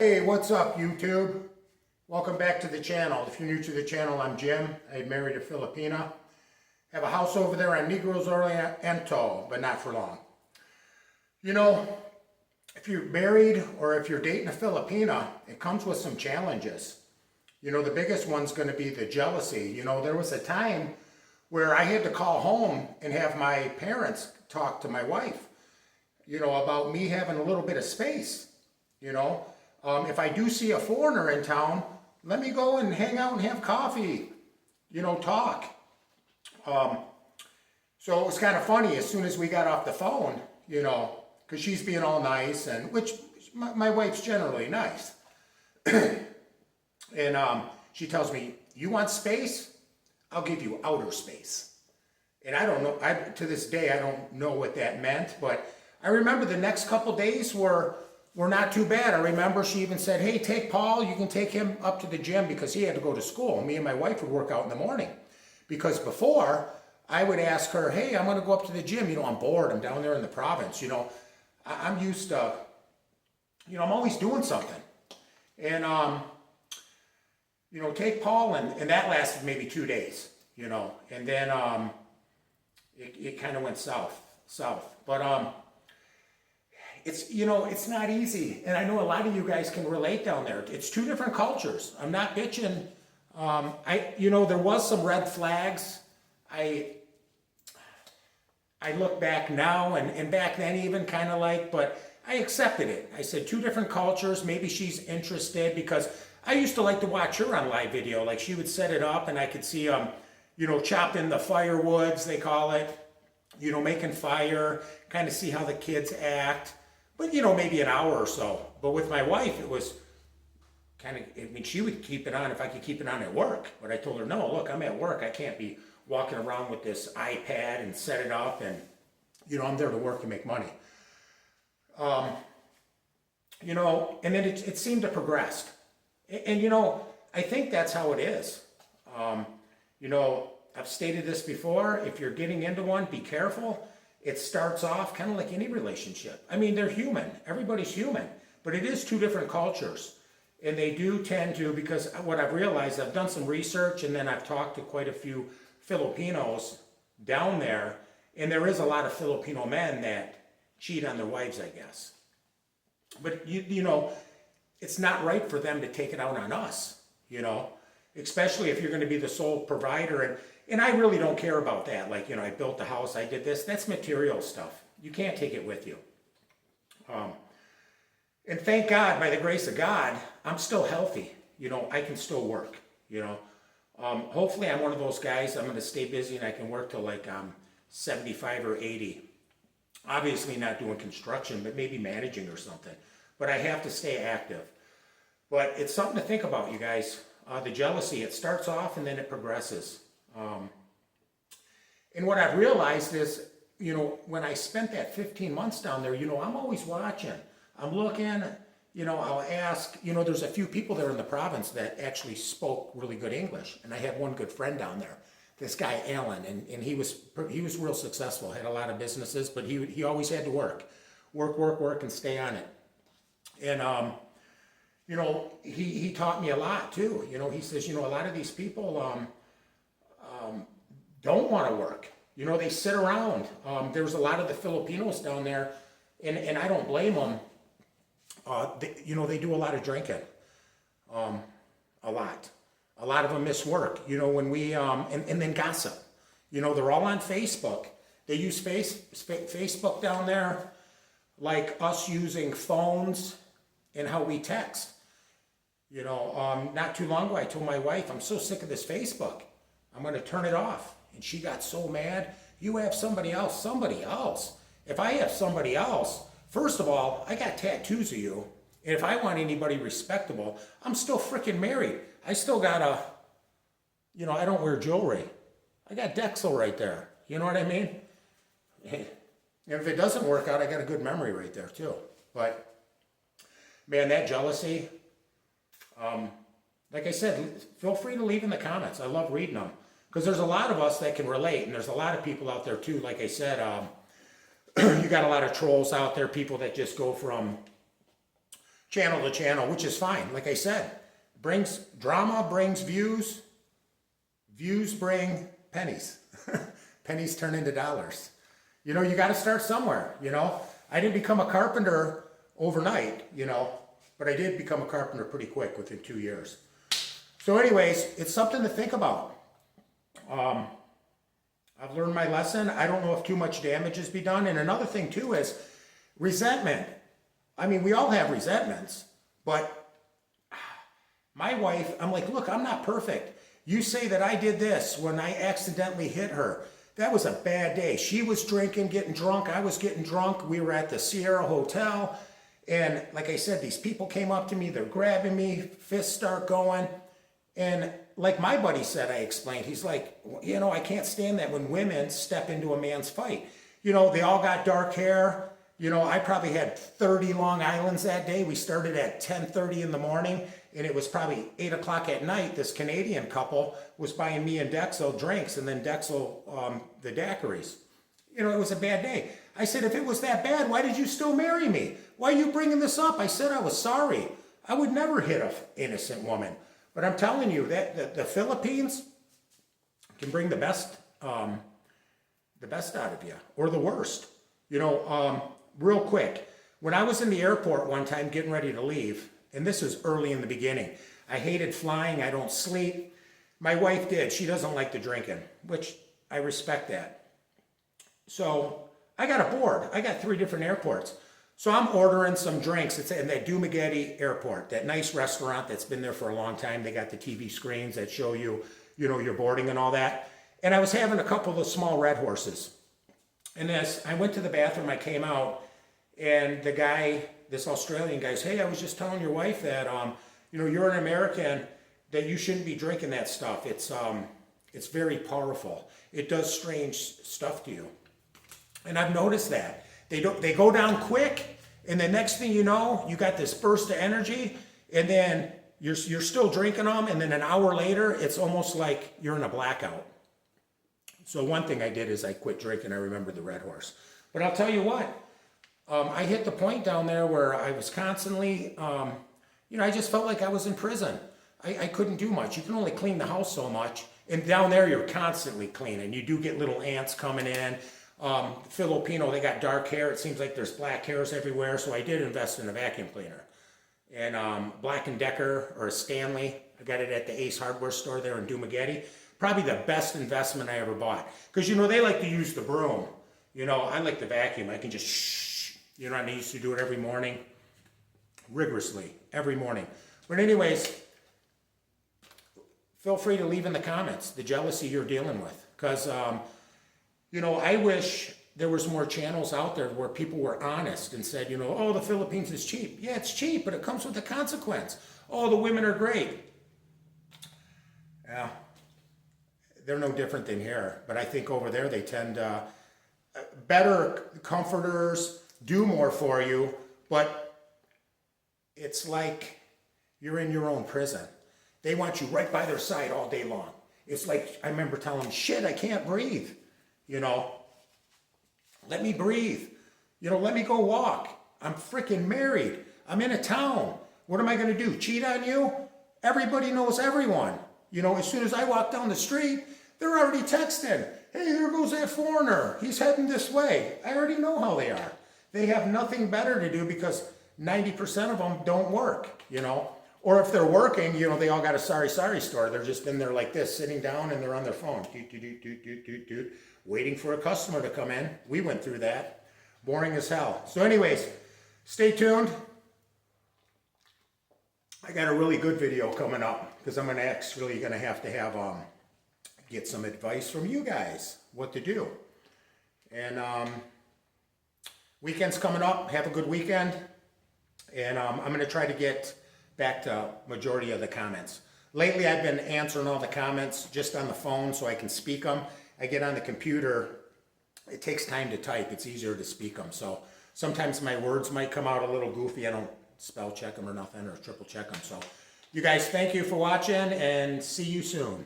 Hey, what's up, YouTube? Welcome back to the channel. If you're new to the channel, I'm Jim. I married a Filipina. Have a house over there on Negros Oriental, but not for long. You know, if you're married or if you're dating a Filipina, it comes with some challenges. You know, the biggest one's going to be the jealousy. You know, there was a time where I had to call home and have my parents talk to my wife, you know, about me having a little bit of space, you know. If I do see a foreigner in town, let me go and hang out and have coffee, you know, talk. So it was kind of funny as soon as we got off the phone, you know, because she's being all nice, and which my wife's generally nice. And she tells me, "You want space? I'll give you outer space." And I don't know, to this day, I don't know what that meant, but I remember the next couple days were not too bad. I remember she even said, "Hey, take Paul, you can take him up to the gym," because he had to go to school. Me and my wife would work out in the morning. Because before, I would ask her, "Hey, I'm going to go up to the gym. You know, I'm bored. I'm down there in the province. You know, I'm used to, you know, I'm always doing something." And, you know, take Paul, and that lasted maybe 2 days, you know. And then it kind of went south. But, it's, you know, it's not easy. And I know a lot of you guys can relate down there. It's two different cultures. I'm not bitching. You know, there was some red flags. I look back now and back then even kind of like, but I accepted it. I said, two different cultures. Maybe she's interested, because I used to like to watch her on live video. Like, she would set it up and I could see, you know, chopping the firewoods, they call it, you know, making fire, kind of see how the kids act. But, you know, maybe an hour or so. But with my wife, it was kind of, I mean, she would keep it on if I could keep it on at work. But I told her, no, look, I'm at work. I can't be walking around with this iPad and set it up. And, you know, I'm there to work and make money. You know, and then it seemed to progress. And, you know, I think that's how it is. You know, I've stated this before. If you're getting into one, be careful. It starts off kind of like any relationship. I mean, they're human. Everybody's human. But it is two different cultures. And they do tend to, because what I've realized, I've done some research, and then I've talked to quite a few Filipinos down there. And there is a lot of Filipino men that cheat on their wives, I guess. But, you know, it's not right for them to take it out on us, you know, especially if you're going to be the sole provider. And I really don't care about that. Like, you know, I built the house, I did this. That's material stuff. You can't take it with you. And thank God, by the grace of God, I'm still healthy. You know, I can still work, you know. Hopefully I'm one of those guys, I'm going to stay busy and I can work till like 75 or 80. Obviously not doing construction, but maybe managing or something. But I have to stay active. But it's something to think about, you guys. The jealousy, it starts off and then it progresses. And what I've realized is, you know, when I spent that 15 months down there, you know, I'm always watching. I'm looking, you know, I'll ask, you know, there's a few people there in the province that actually spoke really good English. And I had one good friend down there, this guy, Alan, and he was real successful, had a lot of businesses, but he always had to work, and stay on it. And, you know, he taught me a lot too. You know, he says, you know, a lot of these people, don't want to work. You know, they sit around. There's a lot of the Filipinos down there, and I don't blame them. You know, they do a lot of drinking. A lot. A lot of them miss work. You know, when we, and then gossip. You know, they're all on Facebook. They use Facebook down there like us using phones and how we text. You know, not too long ago, I told my wife, I'm so sick of this Facebook. I'm going to turn it off. And she got so mad. You have somebody else. If I have somebody else, first of all, I got tattoos of you. And if I want anybody respectable, I'm still freaking married. I still got you know, I don't wear jewelry. I got Dexel right there. You know what I mean? And if it doesn't work out, I got a good memory right there too. But, man, that jealousy, like I said, feel free to leave in the comments. I love reading them. Because there's a lot of us that can relate, and there's a lot of people out there too. Like I said, you got a lot of trolls out there, people that just go from channel to channel, which is fine. Like I said, drama brings views. Views bring pennies. Pennies turn into dollars. You know, you got to start somewhere, you know. I didn't become a carpenter overnight, you know, but I did become a carpenter pretty quick within 2 years. So anyways, it's something to think about. I've learned my lesson. I don't know if too much damage has been done. And another thing too is resentment. I mean, we all have resentments, but my wife, I'm like, look, I'm not perfect. You say that I did this when I accidentally hit her. That was a bad day. She was drinking, getting drunk. I was getting drunk. We were at the Sierra Hotel. And like I said, these people came up to me. They're grabbing me. Fists start going. And like my buddy said, I explained, he's like, you know, I can't stand that when women step into a man's fight. You know, they all got dark hair. You know, I probably had 30 Long Islands that day. We started at 10:30 in the morning, and it was probably 8 o'clock at night. This Canadian couple was buying me and Dexel drinks, and then Dexel the daiquiris. You know, it was a bad day. I said, if it was that bad, why did you still marry me? Why are you bringing this up? I said I was sorry. I would never hit an innocent woman. But I'm telling you that the Philippines can bring the best out of you, or the worst. You know, real quick, when I was in the airport one time getting ready to leave, and this was early in the beginning, I hated flying. I don't sleep. My wife did. She doesn't like the drinking, which I respect that. So I got aboard. I got 3 different airports. So I'm ordering some drinks. It's in that Dumaguete airport, that nice restaurant that's been there for a long time. They got the TV screens that show you, you know, your boarding and all that. And I was having a couple of the small red horses. And as I went to the bathroom, I came out, and the guy, this Australian guy, says, hey, I was just telling your wife that, you know, you're an American, that you shouldn't be drinking that stuff. It's very powerful. It does strange stuff to you. And I've noticed that. They go down quick, and the next thing you know, you got this burst of energy, and then you're still drinking them, and then an hour later, it's almost like you're in a blackout. So one thing I did is I quit drinking. I remember the Red Horse. But I'll tell you what, I hit the point down there where I was constantly, you know, I just felt like I was in prison. I couldn't do much. You can only clean the house so much. And down there, you're constantly cleaning. You do get little ants coming in. Filipino, they got dark hair. It seems like there's black hairs everywhere. So I did invest in a vacuum cleaner. And Black & Decker, or a Stanley, I got it at the Ace Hardware store there in Dumaguete. Probably the best investment I ever bought. Because, you know, they like to use the broom. You know, I like the vacuum. I can just shh. You know, I used to do it every morning. Rigorously. Every morning. But anyways, feel free to leave in the comments the jealousy you're dealing with. Because, you know, I wish there was more channels out there where people were honest and said, you know, oh, the Philippines is cheap. Yeah, it's cheap, but it comes with a consequence. Oh, the women are great. Yeah. They're no different than here, but I think over there they tend better comforters, do more for you, but it's like you're in your own prison. They want you right by their side all day long. It's like, I remember telling them, shit, I can't breathe. You know, let me breathe. You know, let me go walk. I'm freaking married. I'm in a town. What am I going to do? Cheat on you? Everybody knows everyone. You know, as soon as I walk down the street, they're already texting. Hey, there goes that foreigner. He's heading this way. I already know how they are. They have nothing better to do because 90% of them don't work, you know. Or if they're working, you know, they all got a sorry store. They're just in there like this, sitting down, and they're on their phone. Waiting for a customer to come in. We went through that. Boring as hell. So anyways, stay tuned. I got a really good video coming up because I'm really going to have get some advice from you guys what to do. And weekend's coming up. Have a good weekend. And I'm going to try to get back to majority of the comments. Lately, I've been answering all the comments just on the phone so I can speak them. I get on the computer. It takes time to type. It's easier to speak them. So sometimes my words might come out a little goofy. I don't spell check them or nothing or triple check them. So you guys, thank you for watching and see you soon.